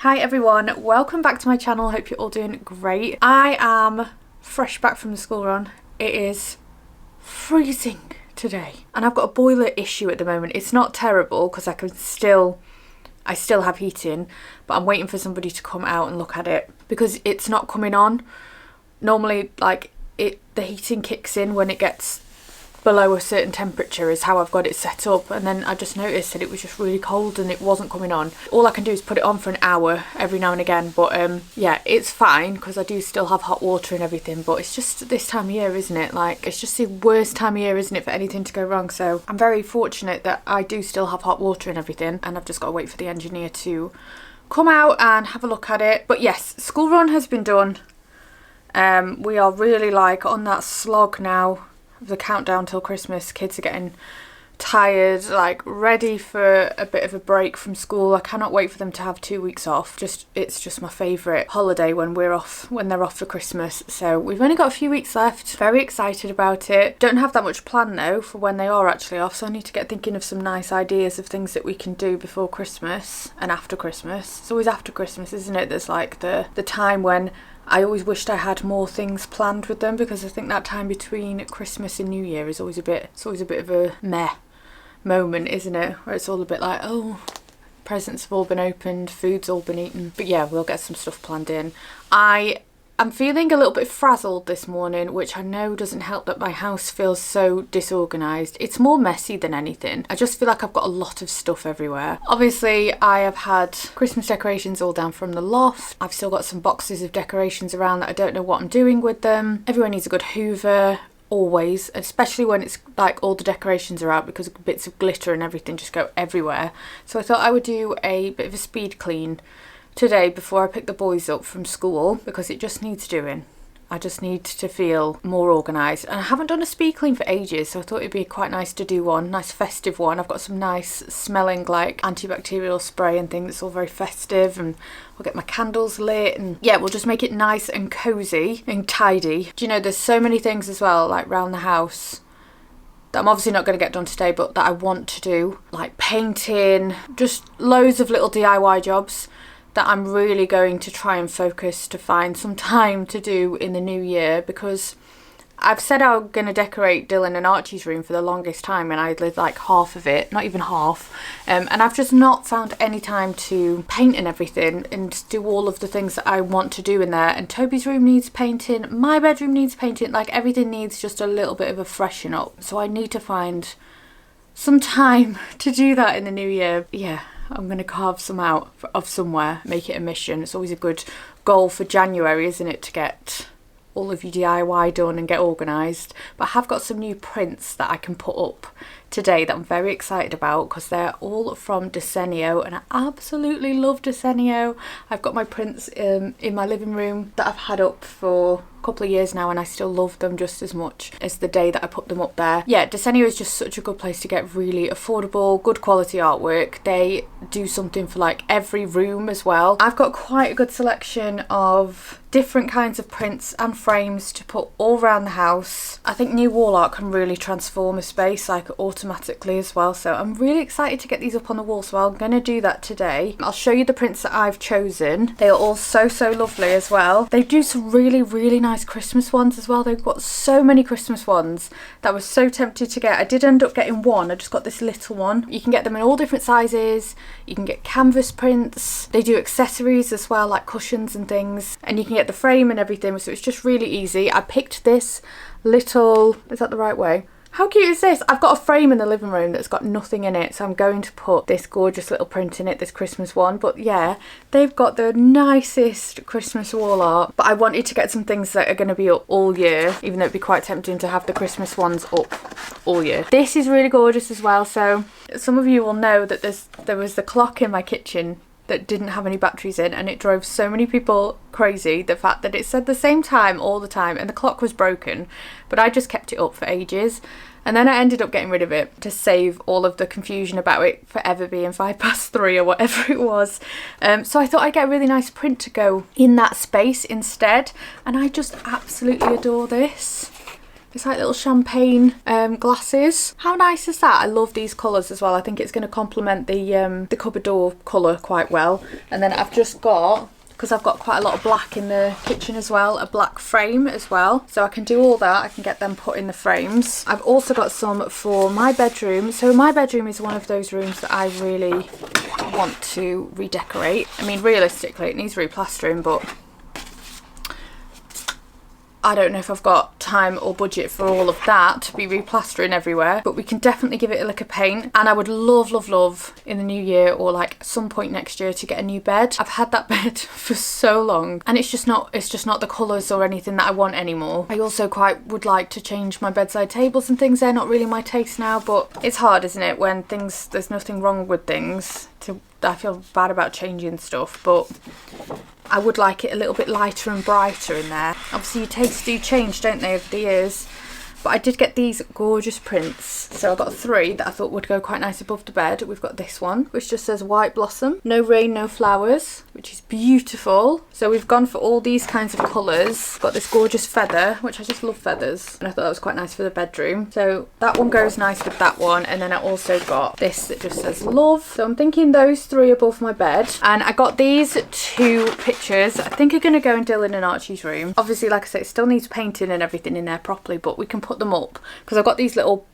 Hi everyone, welcome back to my channel. Hope you're all doing great. I am fresh back from the school run. It is freezing today and I've got a boiler issue at the moment. It's not terrible because I still have heating, but I'm waiting for somebody to come out and look at it because it's not coming on. Normally the heating kicks in when it gets below a certain temperature is how I've got it set up, and then I just noticed that it was just really cold and it wasn't coming on. All I can do is put it on for an hour every now and again, but yeah, it's fine because I do still have hot water and everything, but it's just this time of year, isn't it? Like, it's just the worst time of year, isn't it, for anything to go wrong. So I'm very fortunate that I do still have hot water and everything, and I've just got to wait for the engineer to come out and have a look at it. But yes, school run has been done. We are really on that slog now, the countdown till Christmas. Kids are getting tired, ready for a bit of a break from school. I cannot wait for them to have 2 weeks off. It's just my favourite holiday when they're off for Christmas. So we've only got a few weeks left. Very excited about it. Don't have that much planned though for when they are actually off, so I need to get thinking of some nice ideas of things that we can do before Christmas and after Christmas. It's always after Christmas, isn't it? There's the time when I always wished I had more things planned with them, because I think that time between Christmas and New Year is always a bit of a meh moment, isn't it? Where it's all a bit like, oh, presents have all been opened, food's all been eaten. But yeah, we'll get some stuff planned in. I'm feeling a little bit frazzled this morning, which I know doesn't help that my house feels so disorganised. It's more messy than anything. I just feel like I've got a lot of stuff everywhere. Obviously, I have had Christmas decorations all down from the loft. I've still got some boxes of decorations around that I don't know what I'm doing with them. Everyone needs a good hoover, always, especially when it's all the decorations are out, because bits of glitter and everything just go everywhere. So I thought I would do a bit of a speed clean today before I pick the boys up from school, because it just needs doing. I just need to feel more organised, and I haven't done a speed clean for ages, so I thought it'd be quite nice to do one, nice festive one. I've got some nice smelling antibacterial spray and things. It's all very festive, and I'll get my candles lit, and yeah, we'll just make it nice and cosy and tidy. Do you know, there's so many things as well around the house that I'm obviously not going to get done today, but that I want to do, like painting, just loads of little DIY jobs that I'm really going to try and focus to find some time to do in the new year, because I've said I'm going to decorate Dylan and Archie's room for the longest time, and I did half of it, not even half, and I've just not found any time to paint and everything and do all of the things that I want to do in there. And Toby's room needs painting, my bedroom needs painting, everything needs just a little bit of a freshen up. So I need to find some time to do that in the new year. Yeah, I'm going to carve some out of somewhere, make it a mission. It's always a good goal for January, isn't it, to get all of your DIY done and get organised. But I have got some new prints that I can put up today that I'm very excited about, because they're all from Desenio, and I absolutely love Desenio. I've got my prints in my living room that I've had up for a couple of years now, and I still love them just as much as the day that I put them up there. Yeah, Desenio is just such a good place to get really affordable, good quality artwork. They do something for every room as well. I've got quite a good selection of different kinds of prints and frames to put all around the house. I think new wall art can really transform a space automatically as well, so I'm really excited to get these up on the wall, so I'm going to do that today. I'll show you the prints that I've chosen. They are all so lovely as well. They do some really nice Christmas ones as well. They've got so many Christmas ones that I was so tempted to get. I did end up getting one. I just got this little one. You can get them in all different sizes. You can get canvas prints. They do accessories as well, like cushions and things, and you can get the frame and everything, so it's just really easy. I picked this little, is that the right way? How cute is this? I've got a frame in the living room that's got nothing in it, so I'm going to put this gorgeous little print in it, this Christmas one. But yeah, they've got the nicest Christmas wall art, but I wanted to get some things that are going to be up all year, even though it'd be quite tempting to have the Christmas ones up all year. This is really gorgeous as well. So some of you will know that there was the clock in my kitchen that didn't have any batteries in, and it drove so many people crazy, the fact that it said the same time all the time, and the clock was broken, but I just kept it up for ages, and then I ended up getting rid of it to save all of the confusion about it forever being 3:05 or whatever it was. So I thought I'd get a really nice print to go in that space instead, and I just absolutely adore this. It's like little champagne glasses. How nice is that? I love these colours as well. I think it's going to complement the cupboard door colour quite well. And then I've just got, because I've got quite a lot of black in the kitchen as well, a black frame as well. So I can do all that. I can get them put in the frames. I've also got some for my bedroom. So my bedroom is one of those rooms that I really want to redecorate. I mean, realistically, it needs replastering, but I don't know if I've got time or budget for all of that to be replastering everywhere, but we can definitely give it a lick of paint. And I would love, love, love in the new year or like some point next year to get a new bed. I've had that bed for so long and it's just not the colours or anything that I want anymore. I also quite would like to change my bedside tables and things. They're not really my taste now, but it's hard, isn't it, when there's nothing wrong with things. I feel bad about changing stuff, but I would like it a little bit lighter and brighter in there. Obviously your tastes do change, don't they, over the years. But I did get these gorgeous prints. So I got 3 that I thought would go quite nice above the bed. We've got this one, which just says white blossom. No rain, no flowers, which is beautiful. So we've gone for all these kinds of colours. Got this gorgeous feather, which I just love feathers. And I thought that was quite nice for the bedroom. So that one goes nice with that one. And then I also got this that just says love. So I'm thinking those 3 above my bed. And I got these 2 pictures. I think are going to go in Dylan and Archie's room. Obviously, like I say, it still needs painting and everything in there properly, but we can put them up because I've got these little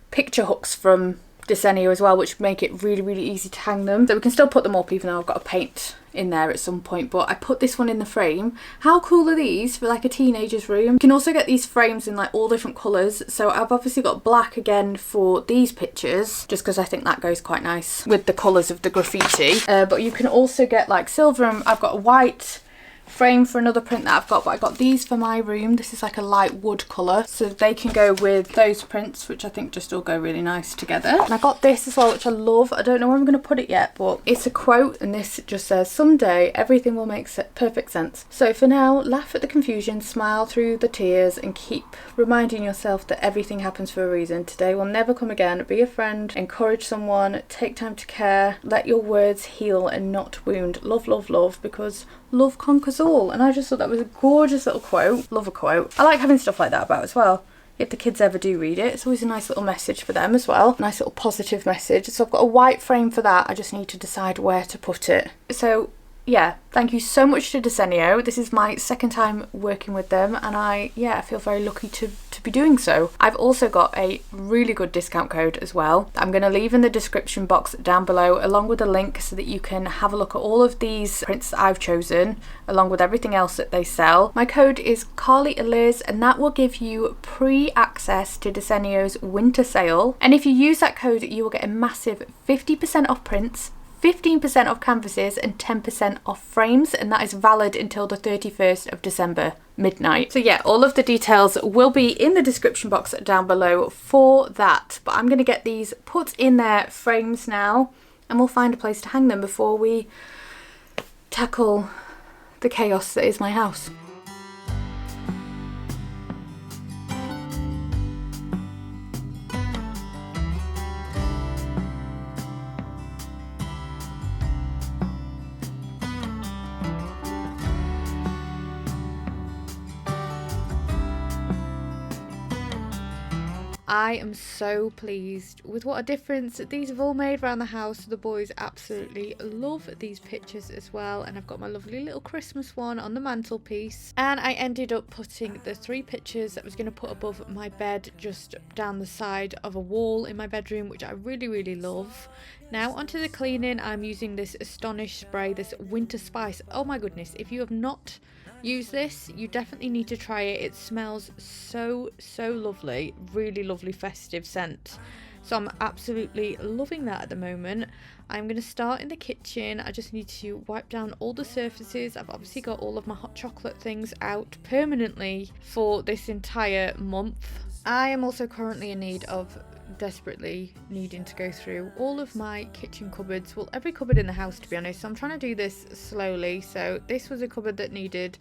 picture hooks from Desenio as well, which make it really, really easy to hang them. So we can still put them up even though I've got to paint in there at some point, but I put this one in the frame. How cool are these for like a teenager's room? You can also get these frames in like all different colours. So I've obviously got black again for these pictures, just because I think that goes quite nice with the colours of the graffiti. But you can also get like silver, and I've got a white frame for another print that I've got, but I got these for my room. This is like a light wood colour, so they can go with those prints, which I think just all go really nice together. And I got this as well, which I love. I don't know where I'm going to put it yet, but it's a quote, and this just says, someday everything will make perfect sense. So for now, laugh at the confusion, smile through the tears, and keep reminding yourself that everything happens for a reason. Today will never come again. Be a friend, encourage someone, take time to care, let your words heal and not wound. Love, love, love, because love conquers all. And I just thought that was a gorgeous little quote. Love a quote. I like having stuff like that about as well. If the kids ever do read it, it's always a nice little message for them as well. Nice little positive message. So I've got a white frame for that. I just need to decide where to put it. So yeah, thank you so much to Desenio. This is my second time working with them, and I feel very lucky to be doing so. I've also got a really good discount code as well that I'm going to leave in the description box down below, along with a link so that you can have a look at all of these prints that I've chosen, along with everything else that they sell. My code is CarlyAliz, and that will give you pre-access to Desenio's winter sale. And if you use that code, you will get a massive 50% off prints, 15% off canvases and 10% off frames, and that is valid until the 31st of December midnight. So yeah, all of the details will be in the description box down below for that. But I'm going to get these put in their frames now, and we'll find a place to hang them before we tackle the chaos that is my house. I am so pleased with what a difference these have all made around the house. The boys absolutely love these pictures as well, and I've got my lovely little Christmas one on the mantelpiece. And I ended up putting the 3 pictures that I was going to put above my bed just down the side of a wall in my bedroom, which I really, really love. Now onto the cleaning. I'm using this Astonish spray, this winter spice. Oh my goodness, if you have not used this, you definitely need to try it. It smells so lovely, really lovely festive scent. So I'm absolutely loving that at the moment. I'm going to start in the kitchen. I just need to wipe down all the surfaces. I've obviously got all of my hot chocolate things out permanently for this entire month. I am also currently in need of desperately needing to go through all of my kitchen cupboards, well, every cupboard in the house, to be honest. So I'm trying to do this slowly. So this was a cupboard that needed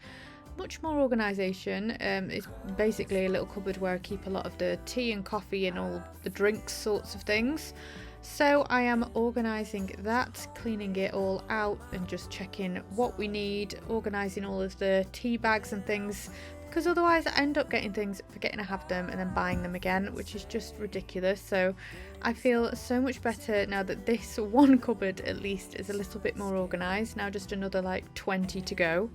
much more organisation. It's basically a little cupboard where I keep a lot of the tea and coffee and all the drinks sorts of things. So I am organising that, cleaning it all out and just checking what we need, organising all of the tea bags and things, because otherwise I end up getting things, forgetting I have them, and then buying them again, which is just ridiculous. So I feel so much better now that this one cupboard at least is a little bit more organised. Now just another like 20 to go.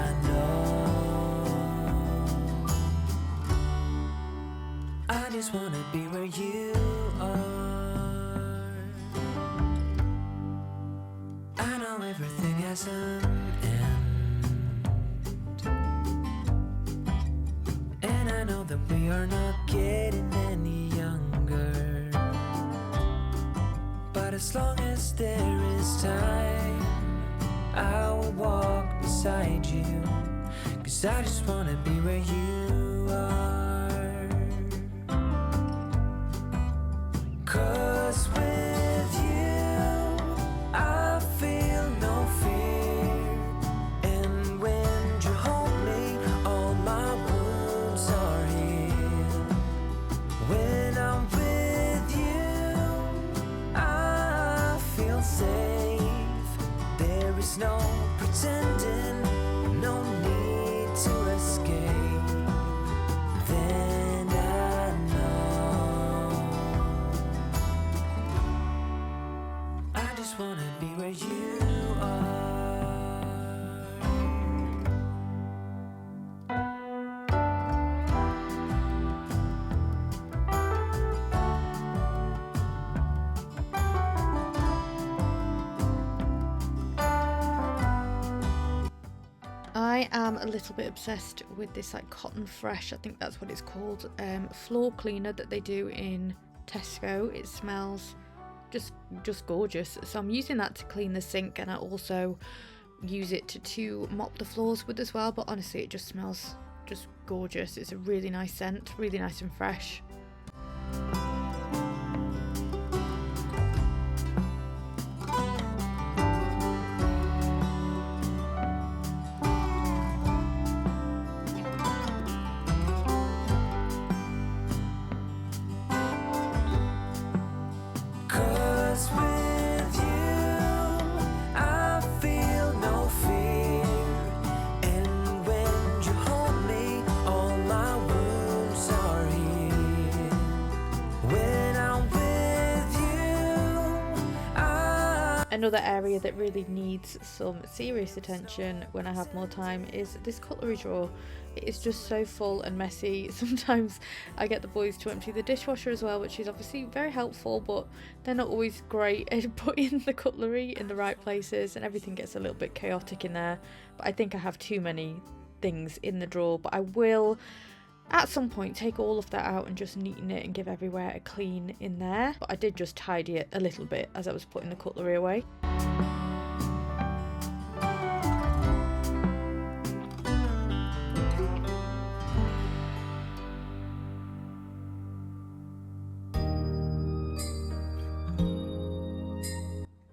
I just wanna be where you are. I know everything has an end, and I know that we are not getting any younger. But as long as there is time, I will walk beside you, 'cause I just wanna be where you are. 'Cause with you, I feel no fear. And when you hold me, all my wounds are healed. When I'm with you, I feel safe. There is no pretending, no need to escape. Then I know I just wanna be where you are. I am a little bit obsessed with this like Cotton Fresh, I think that's what it's called, floor cleaner that they do in Tesco. It smells just gorgeous. So I'm using that to clean the sink, and I also use it to mop the floors with as well. But honestly, it just smells just gorgeous. It's a really nice scent, really nice and fresh. Another area that really needs some serious attention when I have more time is this cutlery drawer. It is just so full and messy. Sometimes I get the boys to empty the dishwasher as well, which is obviously very helpful, but they're not always great at putting the cutlery in the right places, and everything gets a little bit chaotic in there. But I think I have too many things in the drawer, but I will at some point take all of that out and just neaten it and give everywhere a clean in there. But I did just tidy it a little bit as I was putting the cutlery away.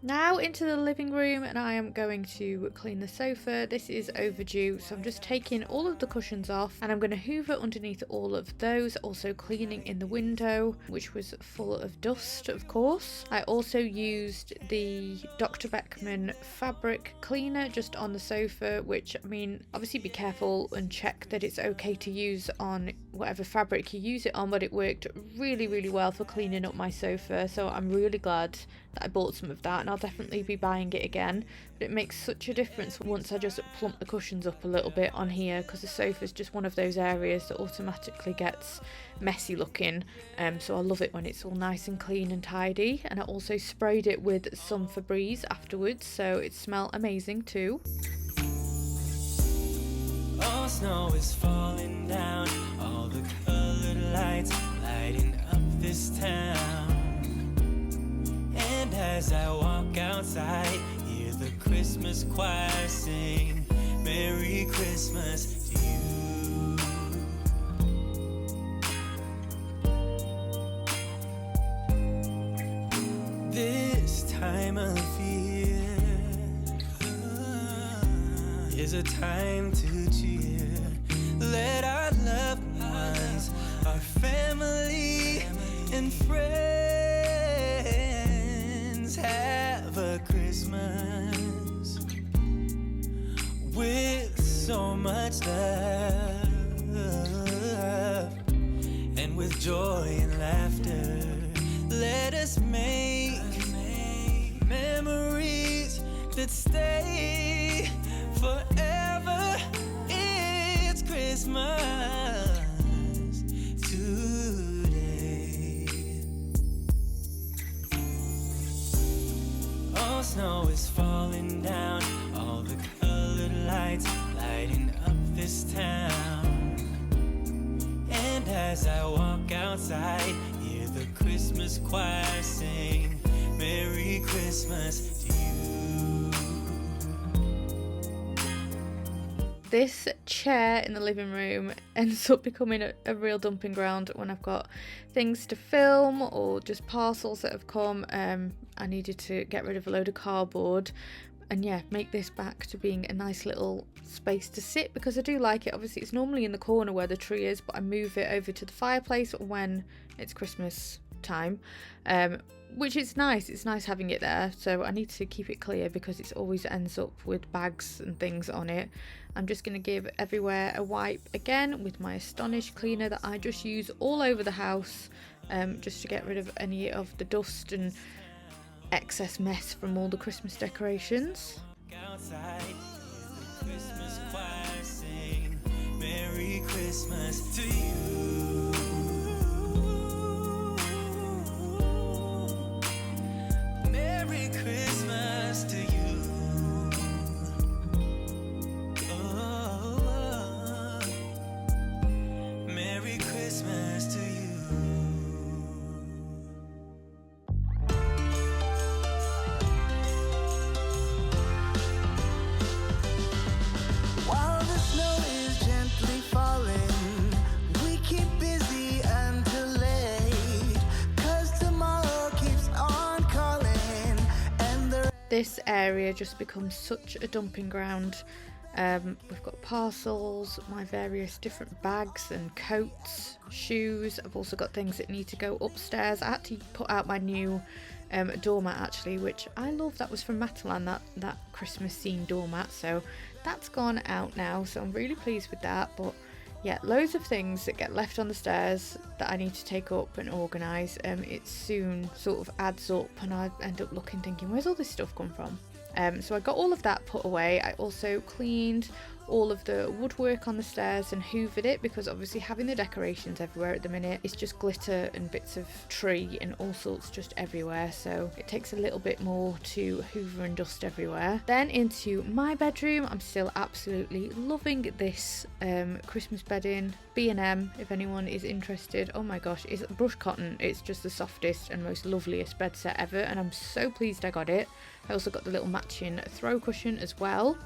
Now into the living room, and I am going to clean the sofa. This is overdue, so I'm just taking all of the cushions off and I'm going to hoover underneath all of those, also cleaning in the window, which was full of dust, of course. I also used the Dr. Beckman fabric cleaner just on the sofa, which, I mean, obviously be careful and check that it's okay to use on whatever fabric you use it on, but it worked really well for cleaning up my sofa, so I'm really glad that I bought some of that, and I'll definitely be buying it again. But it makes such a difference once I just plump the cushions up a little bit on here, because the sofa is just one of those areas that automatically gets messy looking, so I love it when it's all nice and clean and tidy. And I also sprayed it with some Febreze afterwards, so it smelled amazing too. All snow is falling down, all the colored lights lighting up this town. And as I walk outside, hear the Christmas choir sing Merry Christmas to you. This time of year is a time to cheer. Let our loved ones, our family and friends have a Christmas with so much love. And with joy and laughter, let us make memories that stay forever. It's Christmas today. All snow is falling down, all the colored lights lighting up this town. And as I walk outside, hear the Christmas choir sing Merry Christmas to you. This chair in the living room ends up becoming a real dumping ground when I've got things to film or just parcels that have come. I needed to get rid of a load of cardboard and yeah, make this back to being a nice little space to sit, because I do like it. Obviously it's normally in the corner where the tree is, but I move it over to the fireplace when it's Christmas time, which is nice. It's nice having it there, so I need to keep it clear because it always ends up with bags and things on it. I'm just going to give everywhere a wipe again with my Astonish cleaner that I just use all over the house, just to get rid of any of the dust and excess mess from all the Christmas decorations. Outside, the Christmas choir sing Merry Christmas to you. Merry Christmas to you. Oh, Merry Christmas to you. While the snow is gently falling, we keep busy until late, 'cause tomorrow keeps on calling, and the This area just becomes such a dumping ground. We've got parcels, my various different bags and coats, shoes. I've also got things that need to go upstairs. I had to put out my new doormat actually, which I love. That was from Matalan, that Christmas scene doormat, so that's gone out now, so I'm really pleased with that. But yeah, loads of things that get left on the stairs that I need to take up and organise. It soon sort of adds up and I end up looking thinking, where's all this stuff come from? So I got all of that put away. I also cleaned all of the woodwork on the stairs and hoovered it, because obviously having the decorations everywhere at the minute, it's just glitter and bits of tree and all sorts just everywhere, so it takes a little bit more to hoover and dust everywhere. Then into my bedroom. I'm still absolutely loving this Christmas bedding, B&M, if anyone is interested. Oh my gosh, it's brush cotton. It's just the softest and most loveliest bed set ever, and I'm so pleased I got it. I also got the little matching throw cushion as well.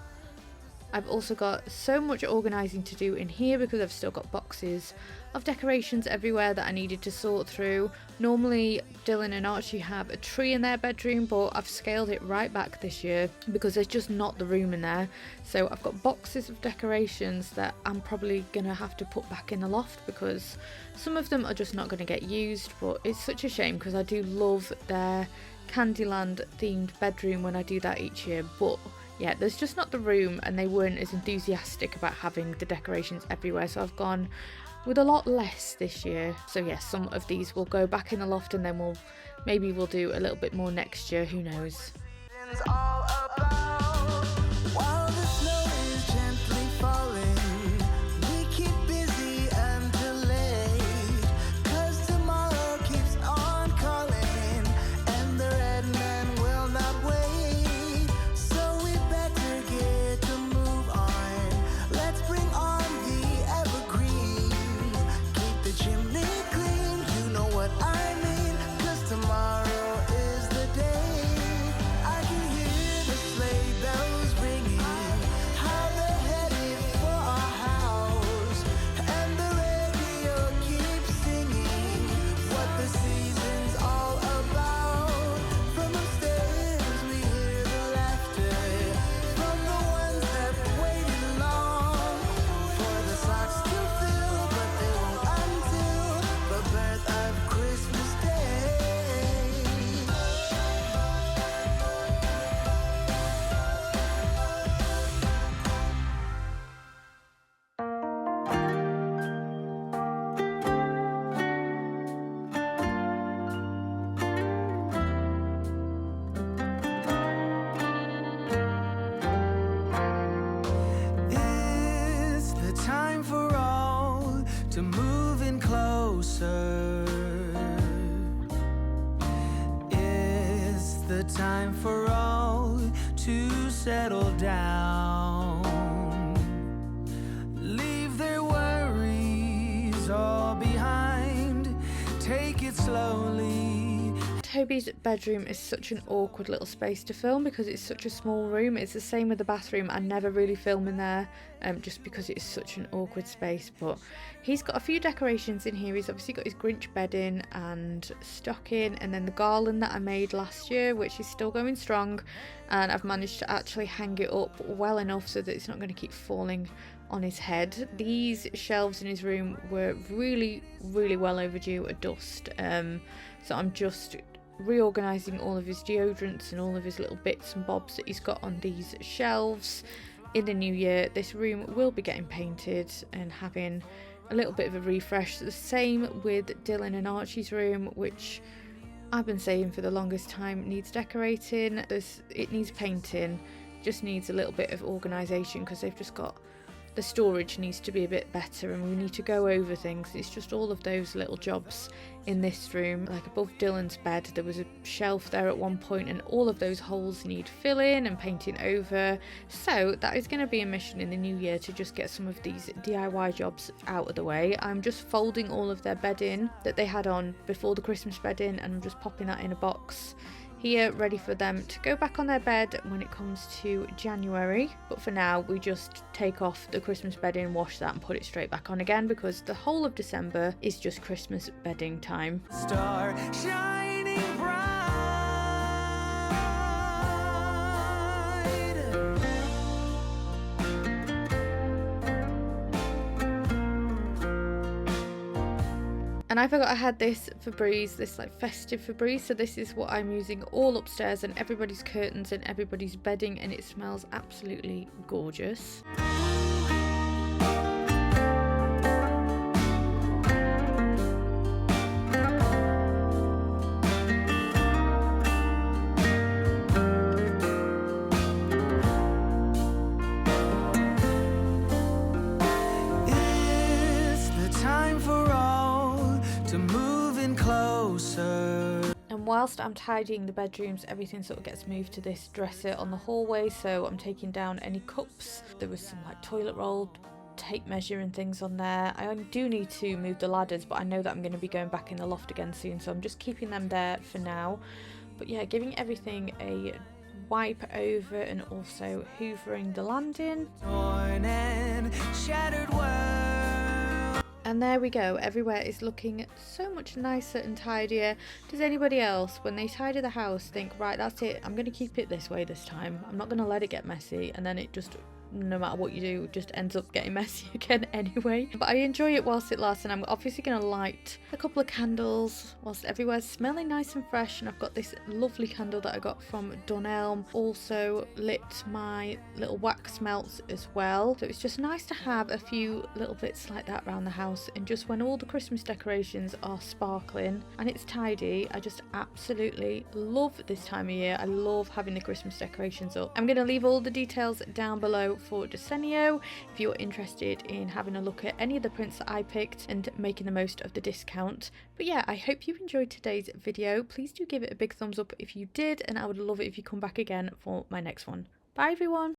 I've also got so much organising to do in here because I've still got boxes of decorations everywhere that I needed to sort through. Normally Dylan and Archie have a tree in their bedroom, but I've scaled it right back this year because there's just not the room in there. So I've got boxes of decorations that I'm probably going to have to put back in the loft because some of them are just not going to get used, but it's such a shame because I do love their Candyland themed bedroom when I do that each year, but yeah, there's just not the room and they weren't as enthusiastic about having the decorations everywhere, so I've gone with a lot less this year. So yes, some of these will go back in the loft and then we'll do a little bit more next year, who knows. it's all about. While the snow is gently falling, we keep busy until late, 'cause tomorrow keeps on calling, and the red man will not wait. So we better get to move on. Let's bring on the evergreen. Keep the chimney clean, you know what I mean, 'cause tomorrow is the day. I can hear the sleigh to moving closer. It's the time for all to settle down. Leave their worries all behind. Take it slowly. Toby's bedroom is such an awkward little space to film because it's such a small room. It's the same with the bathroom. I never really film in there just because it's such an awkward space. But he's got a few decorations in here. He's obviously got his Grinch bedding and stocking, and then the garland that I made last year, which is still going strong, and I've managed to actually hang it up well enough so that it's not going to keep falling on his head. These shelves in his room were really well overdue a dust, so I'm just reorganising all of his deodorants and all of his little bits and bobs that he's got on these shelves. In the new year, this room will be getting painted and having a little bit of a refresh. The same with Dylan and Archie's room, which I've been saying for the longest time needs decorating. It needs painting, just needs a little bit of organisation because they've just got, the storage needs to be a bit better and we need to go over things. It's just all of those little jobs in this room. Like above Dylan's bed, there was a shelf there at one point and all of those holes need filling and painting over. So that is going to be a mission in the new year to just get some of these DIY jobs out of the way. I'm just folding all of their bedding that they had on before the Christmas bedding and I'm just popping that in a box here, ready for them to go back on their bed when it comes to January. But for now, we just take off the Christmas bedding, wash that and put it straight back on again because the whole of December is just Christmas bedding time. Star shining bright. And I forgot I had this Febreze, this like festive Febreze, so this is what I'm using all upstairs and everybody's curtains and everybody's bedding, and it smells absolutely gorgeous. And whilst I'm tidying the bedrooms, everything sort of gets moved to this dresser on the hallway, so I'm taking down any cups. There was some like toilet roll, tape measure and things on there. I do need to move the ladders, but I know that I'm going to be going back in the loft again soon, so I'm just keeping them there for now. But yeah, giving everything a wipe over and also hoovering the landing. Torn and shattered world. And there we go, everywhere is looking so much nicer and tidier. Does anybody else, when they tidy the house, think, right, that's it, I'm going to keep it this way this time, I'm not going to let it get messy, and then it just, no matter what you do, just ends up getting messy again anyway? But I enjoy it whilst it lasts, and I'm obviously going to light a couple of candles whilst everywhere's smelling nice and fresh. And I've got this lovely candle that I got from Dunelm, also lit my little wax melts as well. So it's just nice to have a few little bits like that around the house, and just when all the Christmas decorations are sparkling and it's tidy, I just absolutely love this time of year. I love having the Christmas decorations up. I'm going to leave all the details down below for Desenio if you're interested in having a look at any of the prints that I picked and making the most of the discount. But yeah, I hope you enjoyed today's video. Please do give it a big thumbs up if you did, and I would love it if you come back again for my next one. Bye everyone!